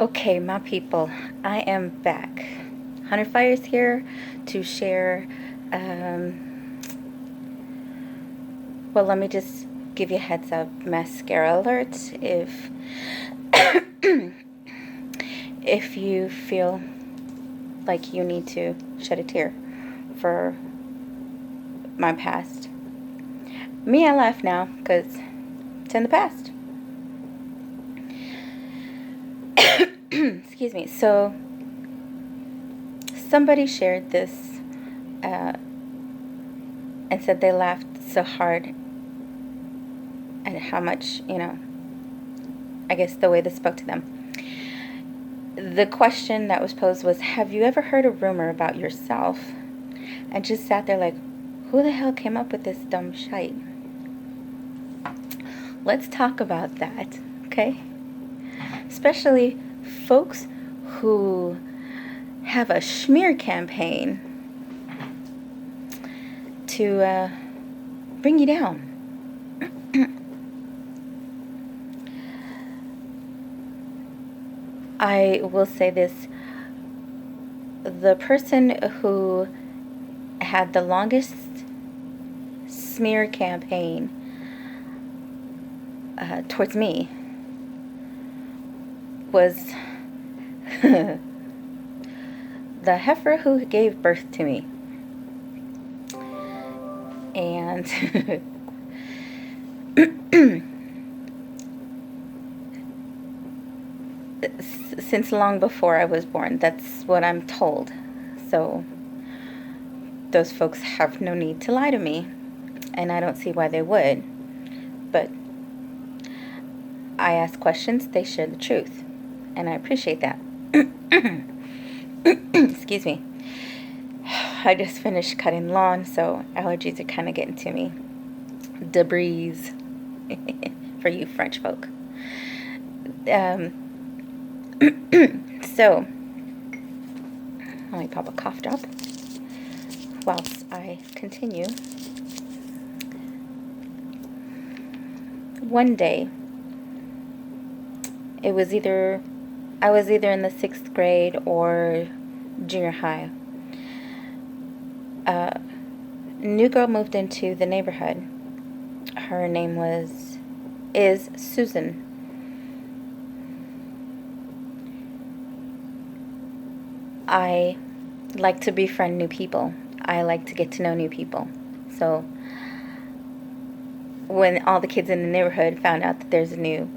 Okay, my people, I am back. Hunter Fires here to share. Well, let me just give you a heads up. Mascara alert. If you feel like you need to shed a tear for my past, me, I laugh now because it's in the past. Excuse me. So somebody shared this and said they laughed so hard at how much, I guess the way this spoke to them. The question that was posed was, have you ever heard a rumor about yourself? And just sat there like, who the hell came up with this dumb shite? Let's talk about that, okay? Especially folks who have a smear campaign to bring you down. I will say this. The person who had the longest smear campaign towards me was the heifer who gave birth to me. And since long before I was born, that's what I'm told. So those folks have no need to lie to me, and I don't see why they would. But I ask questions, they share the truth, and I appreciate that. Excuse me. I just finished cutting lawn, so allergies are kind of getting to me. Debris for you French folk. So, let me pop a cough drop whilst I continue. One day, I was either in the 6th grade or junior high. A new girl moved into the neighborhood. Her name is Susan. I like to befriend new people. I like to get to know new people. So when all the kids in the neighborhood found out that there's a new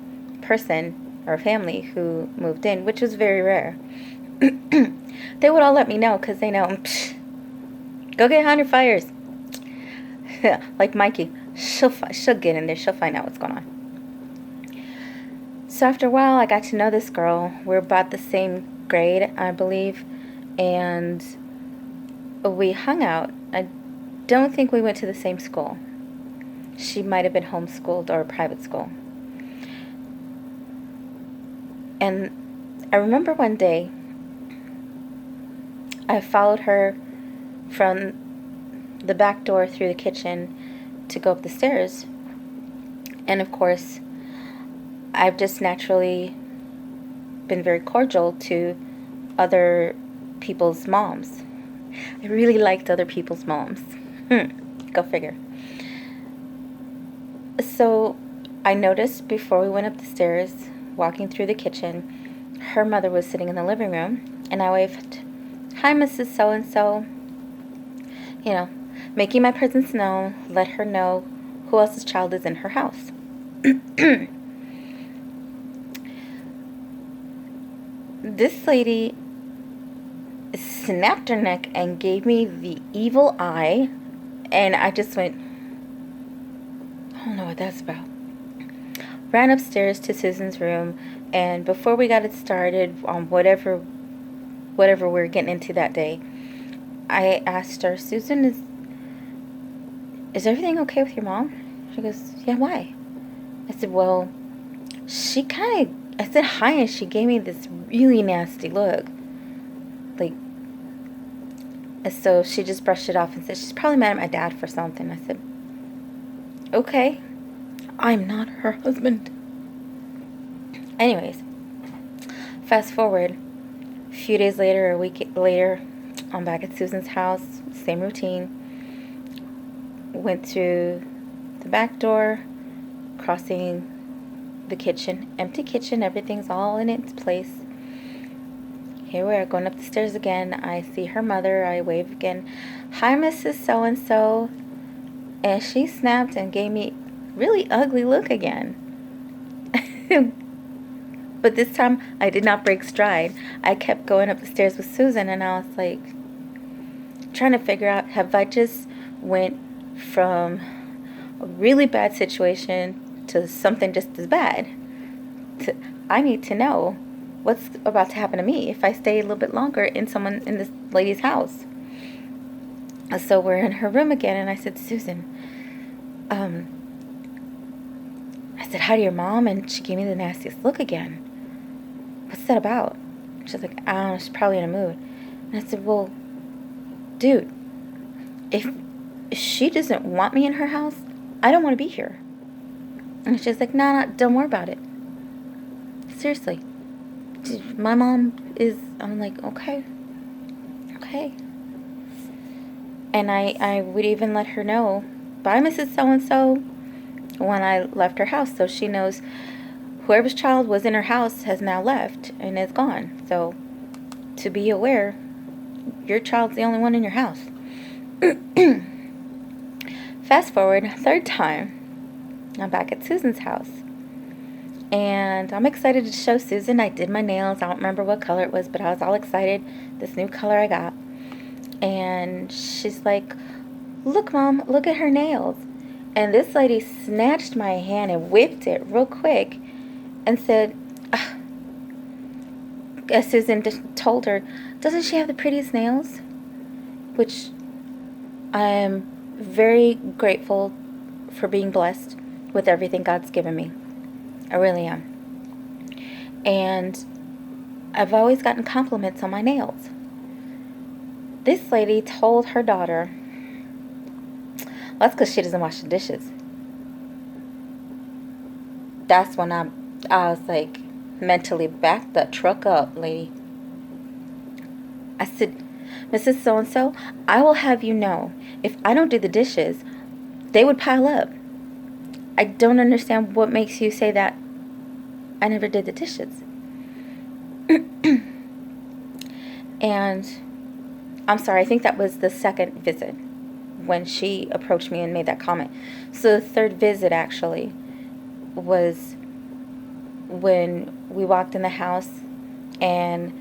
person or family who moved in, which was very rare, they would all let me know because they know, go get Hunter Fires. Like Mikey, she'll get in there. She'll find out what's going on. So after a while, I got to know this girl. We're about the same grade, I believe, and we hung out. I don't think we went to the same school. She might have been homeschooled or a private school. And I remember one day, I followed her from the back door through the kitchen to go up the stairs. And of course, I've just naturally been very cordial to other people's moms. I really liked other people's moms. Go figure. So I noticed before we went up the stairs, walking through the kitchen, her mother was sitting in the living room, and I waved, "Hi, Mrs. So-and-so." Making my presence known, let her know who else's child is in her house. This lady snapped her neck and gave me the evil eye, and I just went, I don't know what that's about. Ran upstairs to Susan's room, and before we got it started on whatever we were getting into that day, I asked her, "Susan, is everything okay with your mom?" She goes, "Yeah, why?" I said, "Well, I said hi, and she gave me this really nasty look. And so she just brushed it off and said, she's probably mad at my dad for something." I said, "Okay, I'm not her husband." Anyways, Fast forward, a few days later, a week later, I'm back at Susan's house, same routine. Went through the back door, crossing the kitchen, empty kitchen, everything's all in its place. Here we are, going up the stairs again. I see her mother, I wave again. Hi, Mrs. So-and-so. And she snapped and gave me a really ugly look again. But this time, I did not break stride. I kept going up the stairs with Susan, and I was like, trying to figure out, have I just went from a really bad situation to something just as bad? I need to know what's about to happen to me if I stay a little bit longer in this lady's house. So we're in her room again, and I said, Susan, I said, hi to your mom, and she gave me the nastiest look again. What's that about? She's like, I don't know, she's probably in a mood. And I said, well, dude, if she doesn't want me in her house, I don't want to be here. And she's like, no, don't worry about it. Seriously. My mom is, I'm like, okay. And I would even let her know, bye, Mrs. So-and-so, when I left her house, so she knows whoever's child was in her house has now left and is gone. So, to be aware, your child's the only one in your house. Fast forward, third time, I'm back at Susan's house. And I'm excited to show Susan. I did my nails. I don't remember what color it was, but I was all excited. This new color I got. And she's like, look, Mom, look at her nails. And this lady snatched my hand and whipped it real quick and said, as Susan told her, doesn't she have the prettiest nails? Which I am very grateful for being blessed with everything God's given me. I really am. And I've always gotten compliments on my nails. This lady told her daughter, well, that's because she doesn't wash the dishes. That's when I was like, mentally, back the truck up, lady. I said, Mrs. So-and-so, I will have you know, if I don't do the dishes, they would pile up. I don't understand what makes you say that I never did the dishes. And I'm sorry, I think that was the second visit when she approached me and made that comment. So the third visit actually was when we walked in the house, and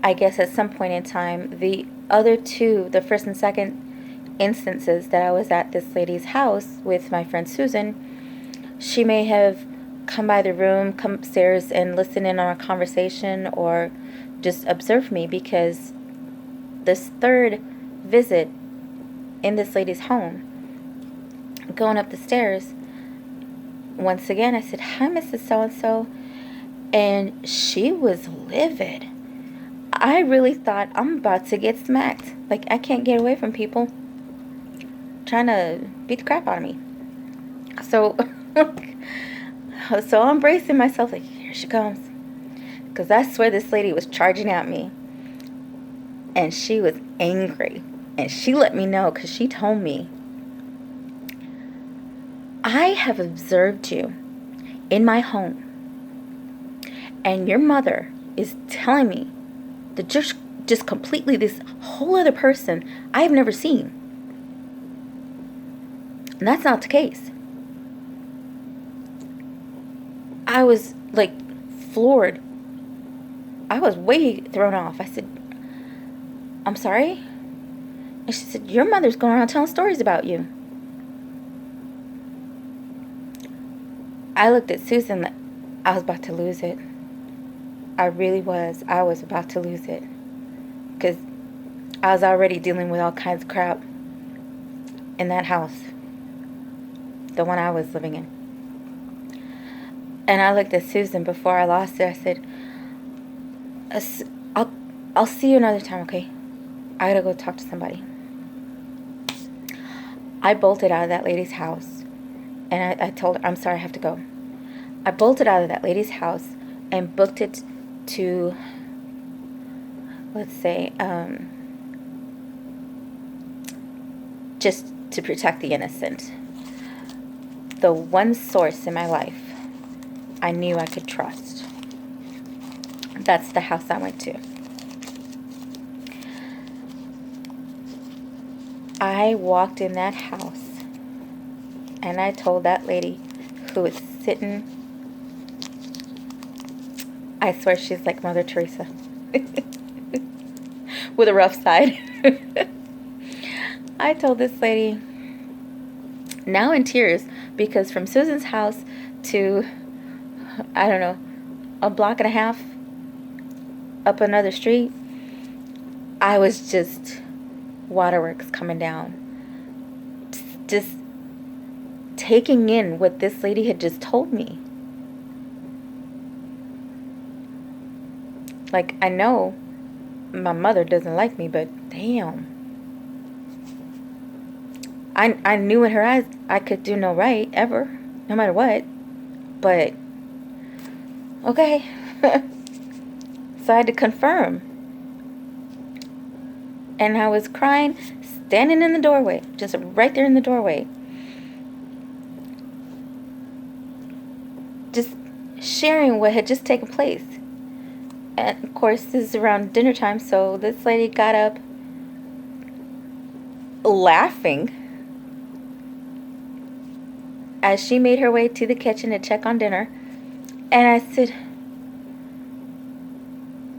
I guess at some point in time, the other two, the first and second instances that I was at this lady's house with my friend Susan, she may have come by the room, come upstairs and listen in on our conversation or just observe me, because this third visit in this lady's home, going up the stairs, once again I said, hi, Mrs. So-and-so, and she was livid. I really thought I'm about to get smacked. Like, I can't get away from people trying to beat the crap out of me. So I'm bracing myself, like, here she comes. Because I swear this lady was charging at me. And she was angry. And she let me know, because she told me, I have observed you in my home. And your mother is telling me that you're just completely this whole other person I have never seen. And that's not the case. I was like floored. I was way thrown off. I said, I'm sorry? And she said, your mother's going around telling stories about you. I looked at Susan like I was about to lose it. I really was. I was about to lose it. Because I was already dealing with all kinds of crap in that house. The one I was living in. And I looked at Susan before I lost it. I said, I'll see you another time, okay? I gotta go talk to somebody. I bolted out of that lady's house. And I told her, I'm sorry, I have to go. I bolted out of that lady's house and booked it to, let's say, just to protect the innocent. The one source in my life I knew I could trust. That's the house I went to. I walked in that house and I told that lady who was sitting, I swear she's like Mother Teresa with a rough side. I told this lady, now in tears, because from Susan's house to, I don't know, a block and a half up another street, I was just waterworks coming down. Just taking in what this lady had just told me. Like, I know my mother doesn't like me, but damn. I knew in her eyes I could do no right, ever, no matter what. But, okay. So I had to confirm. And I was crying, standing in the doorway, just right there in the doorway. Just sharing what had just taken place. And of course, this is around dinner time, so this lady got up laughing as she made her way to the kitchen to check on dinner. And I said,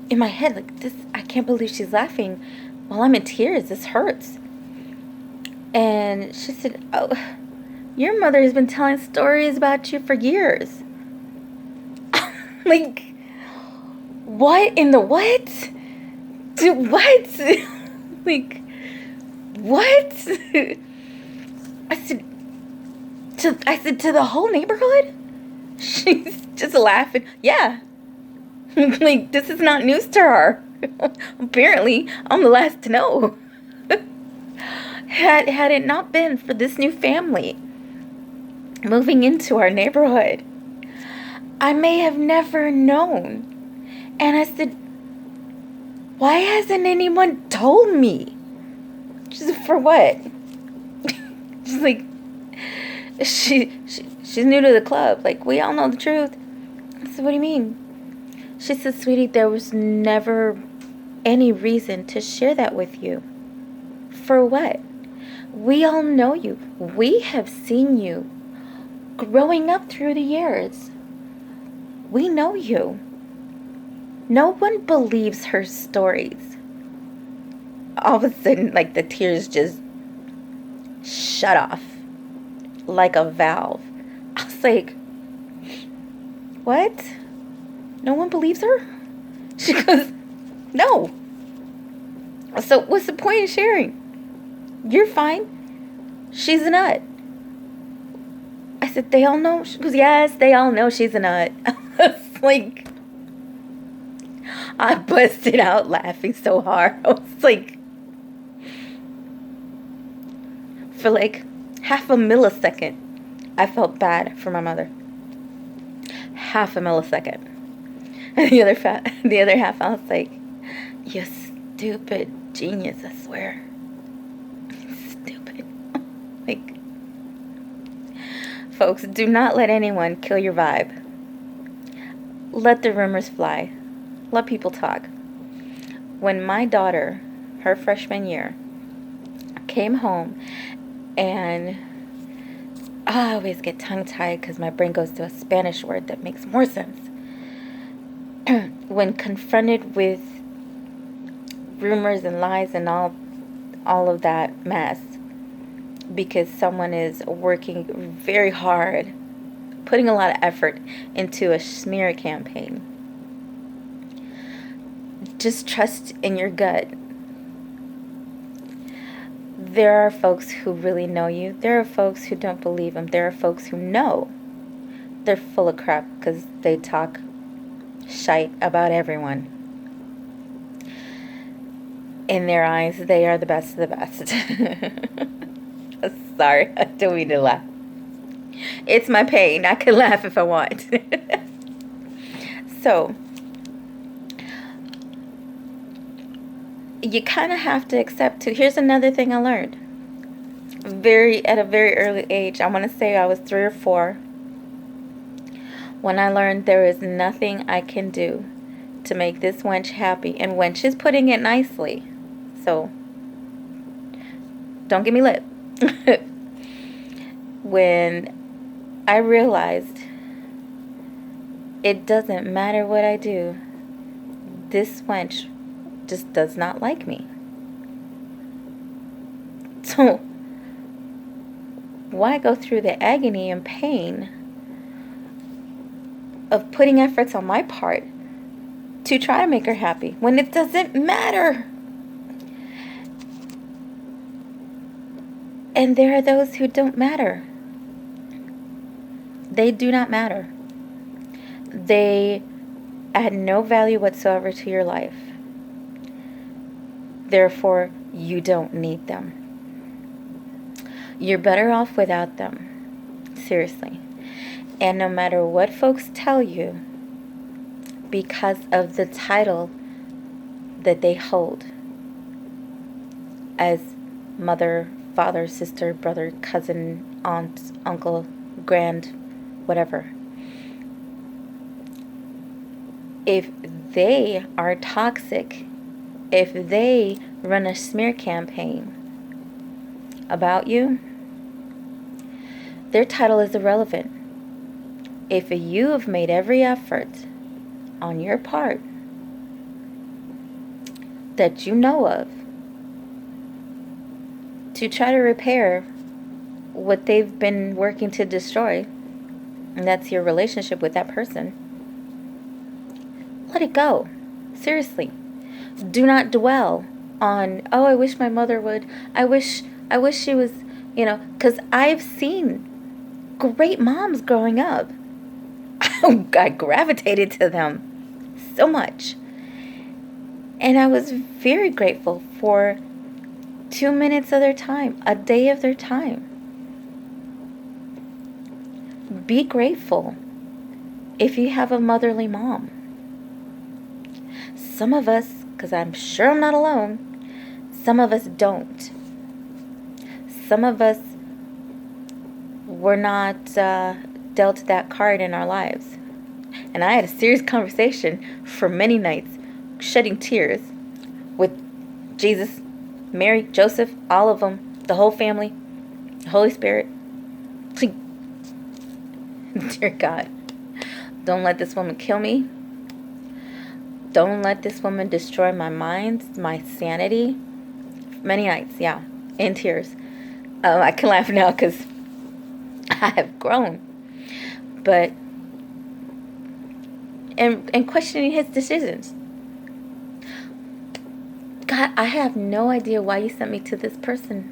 in my head, like, this, I can't believe she's laughing while I'm in tears. This hurts. And she said, oh, your mother has been telling stories about you for years. Like, what in the what? What? Like, what? I said, to the whole neighborhood? She's just laughing. Yeah. Like, this is not news to her. Apparently, I'm the last to know. Had it not been for this new family moving into our neighborhood, I may have never known. And I said, why hasn't anyone told me? She's for what? She's like, she's new to the club. Like, we all know the truth. I said, what do you mean? She said, sweetie, there was never any reason to share that with you. For what? We all know you. We have seen you growing up through the years. We know you. No one believes her stories. All of a sudden, like, the tears just shut off like a valve. I was like, what? No one believes her? She goes, no. So what's the point of sharing? You're fine. She's a nut. I said, they all know? She goes, yes, they all know she's a nut. I was like, I busted out laughing so hard. I was like, for like half a millisecond, I felt bad for my mother. Half a millisecond. And the other half, I was like, you stupid genius, I swear. Stupid. Like, folks, do not let anyone kill your vibe. Let the rumors fly. Let people talk. When my daughter, her freshman year, came home, and I always get tongue-tied because my brain goes to a Spanish word that makes more sense. When confronted with rumors and lies and all of that mess, because someone is working very hard, putting a lot of effort into a smear campaign, just trust in your gut. There are folks who really know you. There are folks who don't believe them. There are folks who know they're full of crap because they talk shite about everyone. In their eyes, they are the best of the best. Sorry, I don't mean to laugh. It's my pain. I can laugh if I want. So, you kind of have to accept too. Here's another thing I learned at a very early age. I want to say I was 3 or 4 when I learned there is nothing I can do to make this wench happy. And wench is putting it nicely, so don't give me lip. When I realized it doesn't matter what I do, this wench just does not like me. So why go through the agony and pain of putting efforts on my part to try to make her happy when it doesn't matter? And there are those who don't matter. They do not matter. They add no value whatsoever to your life. Therefore, you don't need them. You're better off without them. Seriously. And no matter what folks tell you, because of the title that they hold as mother, father, sister, brother, cousin, aunt, uncle, grand, whatever. If they are toxic, if they run a smear campaign about you, their title is irrelevant. If you have made every effort on your part that you know of to try to repair what they've been working to destroy, and that's your relationship with that person, let it go. Seriously. Do not dwell on, oh, I wish my mother would. I wish she was, because I've seen great moms growing up. I gravitated to them so much. And I was very grateful for 2 minutes of their time, a day of their time. Be grateful if you have a motherly mom. Some of us, because I'm sure I'm not alone, some of us don't. Some of us were not dealt that card in our lives. And I had a serious conversation for many nights, shedding tears with Jesus, Mary, Joseph, all of them, the whole family, the Holy Spirit. Dear God, don't let this woman kill me. Don't let this woman destroy my mind, my sanity. Many nights, yeah, in tears. I can laugh now because I have grown. But, and questioning his decisions. God, I have no idea why you sent me to this person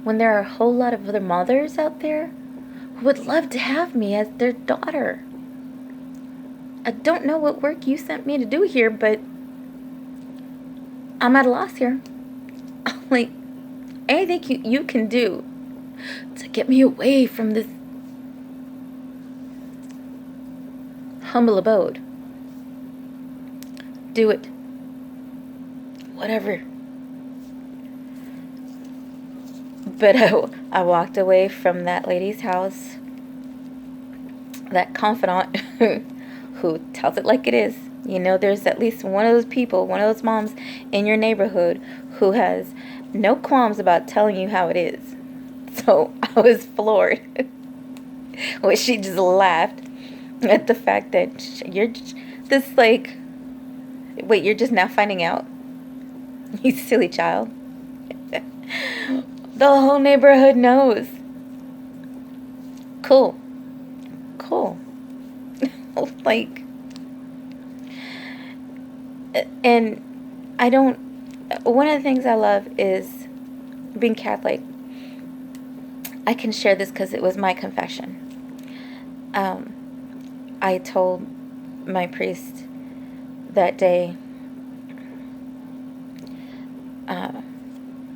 when there are a whole lot of other mothers out there who would love to have me as their daughter. I don't know what work you sent me to do here, but I'm at a loss here. Like, anything you can do to get me away from this humble abode, do it. Whatever. But I walked away from that lady's house, that confidant who tells it like it is. There's at least one of those people, one of those moms in your neighborhood who has no qualms about telling you how it is. So I was floored when she just laughed at the fact that you're this like, wait, you're just now finding out? You silly child. The whole neighborhood knows. Cool. Like, and one of the things I love is being Catholic. I can share this because it was my confession. I told my priest that day,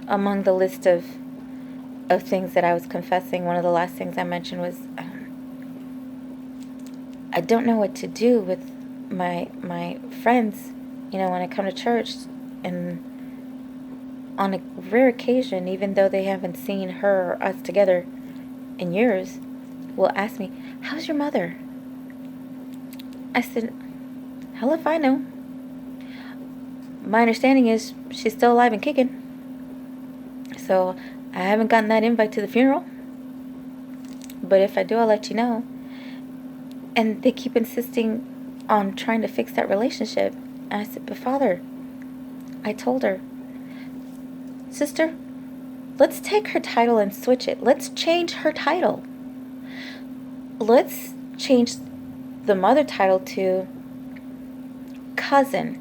among the list of things that I was confessing, one of the last things I mentioned was, I don't know what to do with my friends, when I come to church, and on a rare occasion, even though they haven't seen her or us together in years, will ask me, "How's your mother?" I said, "Hell if I know. My understanding is she's still alive and kicking. So I haven't gotten that invite to the funeral. But if I do, I'll let you know." And they keep insisting on trying to fix that relationship. And I said, "But Father," I told her, "Sister, let's take her title and switch it. Let's change her title. Let's change the mother title to cousin,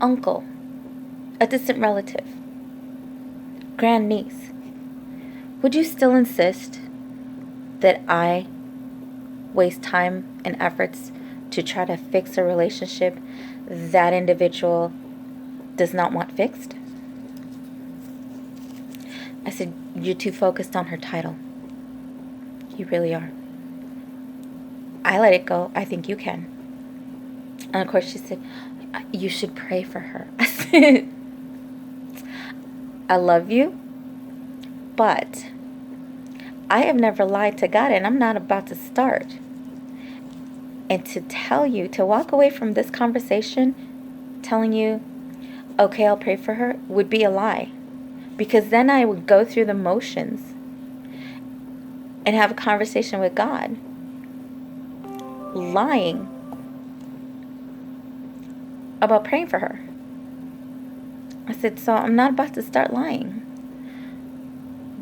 uncle, a distant relative, grandniece. Would you still insist that I waste time and efforts to try to fix a relationship that individual does not want fixed?" I said, "You're too focused on her title. You really are. I let it go. I think you can." And of course she said, "You should pray for her." I said, "I love you, but I have never lied to God, and I'm not about to start. And to tell you, to walk away from this conversation telling you, okay, I'll pray for her, would be a lie. Because then I would go through the motions and have a conversation with God, lying about praying for her." I said, "So I'm not about to start lying.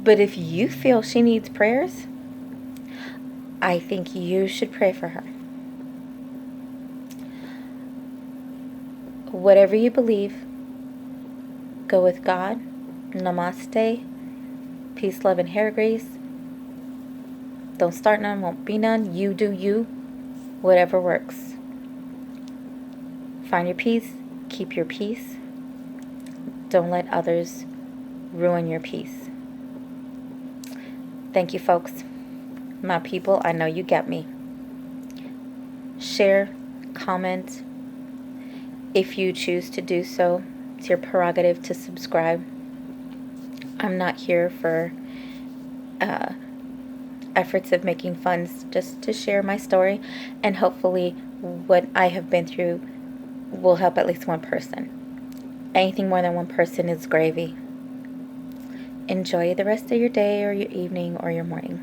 But if you feel she needs prayers, I think you should pray for her. Whatever you believe, go with God. Namaste. Peace, love, and hair grease. Don't start none, won't be none. You do you. Whatever works. Find your peace. Keep your peace. Don't let others ruin your peace." Thank you, folks. My people, I know you get me. Share, comment. If you choose to do so, it's your prerogative to subscribe. I'm not here for efforts of making funds, just to share my story, and hopefully what I have been through will help at least one person. Anything more than one person is gravy. Enjoy the rest of your day or your evening or your morning.